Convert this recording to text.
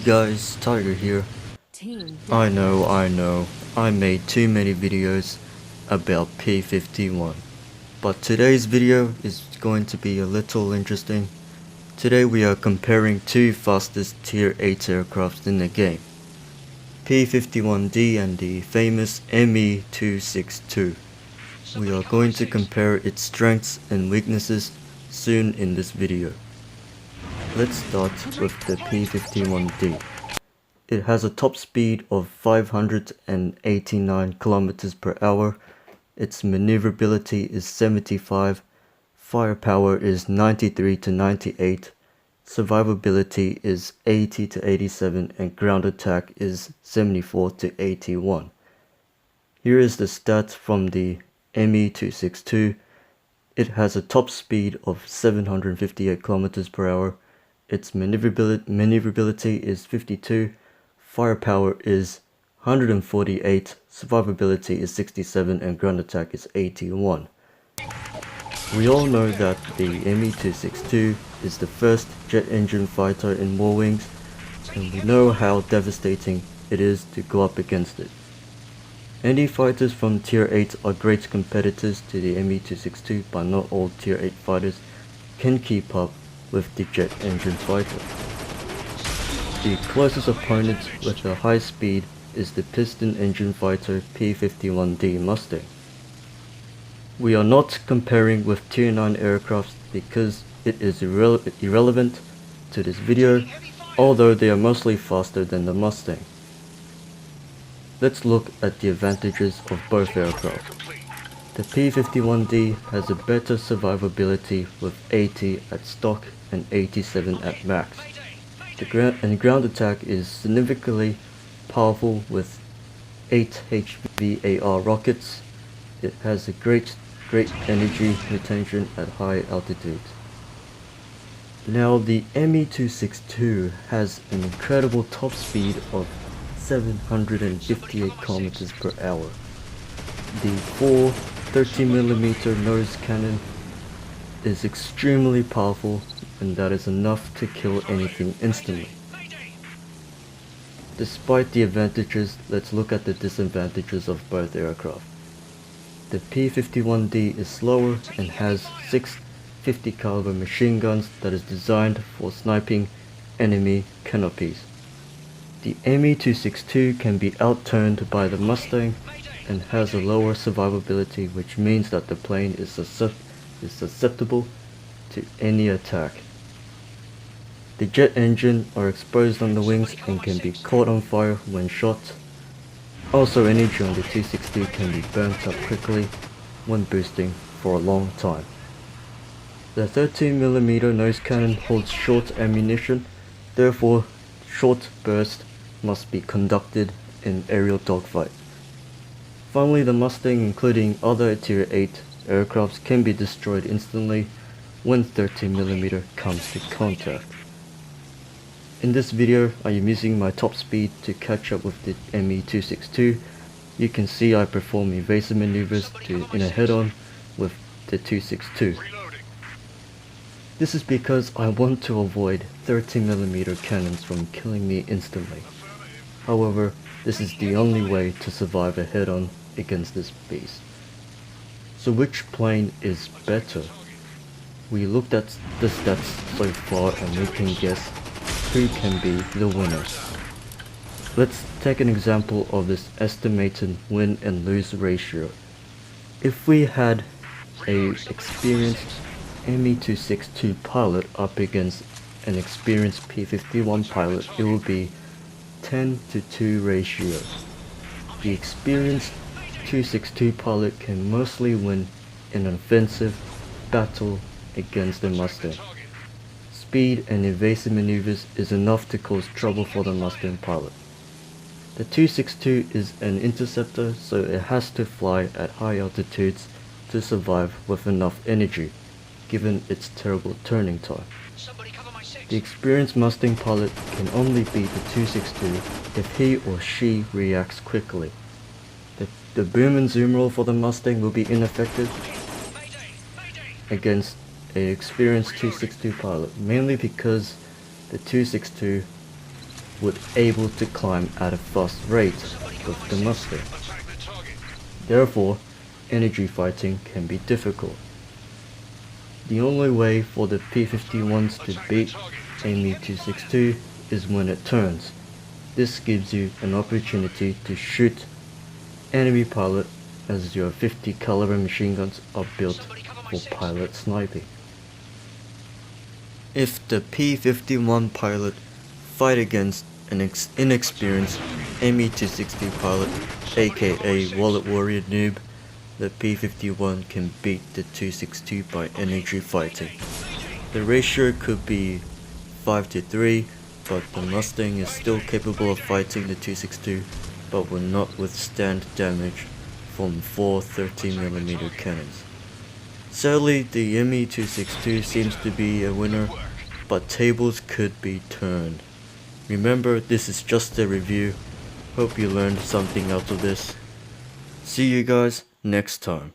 guys, Tiger here. I know, I made too many videos about P51. But today's video is going to be a little interesting. Today we are comparing two fastest tier 8 aircrafts in the game. P51D and the famous ME262. We are going to compare its strengths and weaknesses soon in this video. Let's start with the P51D. It has a top speed of 589 km per hour. Its maneuverability is 75, firepower is 93 to 98, survivability is 80 to 87, and ground attack is 74 to 81. Here is the stats from the ME262. It has a top speed of 758 km per hour. Its maneuverability is 52, firepower is 148, survivability is 67, and ground attack is 81. We all know that the ME262 is the first jet engine fighter in War Wings, and we know how devastating it is to go up against it. Any fighters from Tier 8 are great competitors to the ME262, but not all Tier 8 fighters can keep up with the jet engine fighter. The closest opponent with a high speed is the piston engine fighter P51D Mustang. We are not comparing with Tier 9 aircrafts because it is irrelevant to this video, although they are mostly faster than the Mustang. Let's look at the advantages of both aircraft. The P51D has a better survivability with 80 at stock and 87 at max. The ground attack is significantly powerful with 8 HVAR rockets. It has a great energy retention at high altitudes. Now the ME262 has an incredible top speed of 758 km per hour. The 30mm nose cannon is extremely powerful, and that is enough to kill anything instantly. Despite the advantages, let's look at the disadvantages of both aircraft. The P51D is slower and has 6 50 caliber machine guns that is designed for sniping enemy canopies. The ME262 can be outturned by the Mustang and has a lower survivability, which means that the plane is susceptible to any attack. The jet engine are exposed on the wings and can be caught on fire when shot. Also, energy on the 262 can be burnt up quickly when boosting for a long time. The 13mm nose cannon holds short ammunition, therefore short bursts must be conducted in aerial dogfight. Finally, the Mustang, including other Tier 8 aircrafts, can be destroyed instantly when 13mm comes to contact. In this video, I am using my top speed to catch up with the ME262. You can see I perform evasive maneuvers in a head-on with the 262. This is because I want to avoid 13mm cannons from killing me instantly. However, this is the only way to survive a head-on against this beast. So which plane is better? We looked at the stats so far and we can guess who can be the winner. Let's take an example of this estimated win and lose ratio. If we had an experienced ME262 pilot up against an experienced P51 pilot, it would be 10-to-2 ratio. The experienced 262 pilot can mostly win in an offensive battle against the Mustang. Speed and evasive maneuvers is enough to cause trouble for the Mustang pilot. The 262 is an interceptor, so it has to fly at high altitudes to survive with enough energy, given its terrible turning time. The experienced Mustang pilot can only beat the 262 if he or she reacts quickly. The boom and zoom roll for the Mustang will be ineffective against an experienced 262 pilot, mainly because the 262 would able to climb at a fast rate with the Mustang. Therefore, energy fighting can be difficult. The only way for the P51s to beat a Me-262 is when it turns. This gives you an opportunity to shoot enemy pilot, as your 50 caliber machine guns are built for pilot sniping. If the P51 pilot fight against an inexperienced Me-260 pilot, aka Wallet Warrior noob, the P51 can beat the 262 by energy fighting. The ratio could be 5 to 3, but the Mustang is still capable of fighting the 262, but will not withstand damage from 4 13mm cannons. Sadly, the Me-262 seems to be a winner, but tables could be turned. Remember, this is just a review. Hope you learned something out of this. See you guys next time.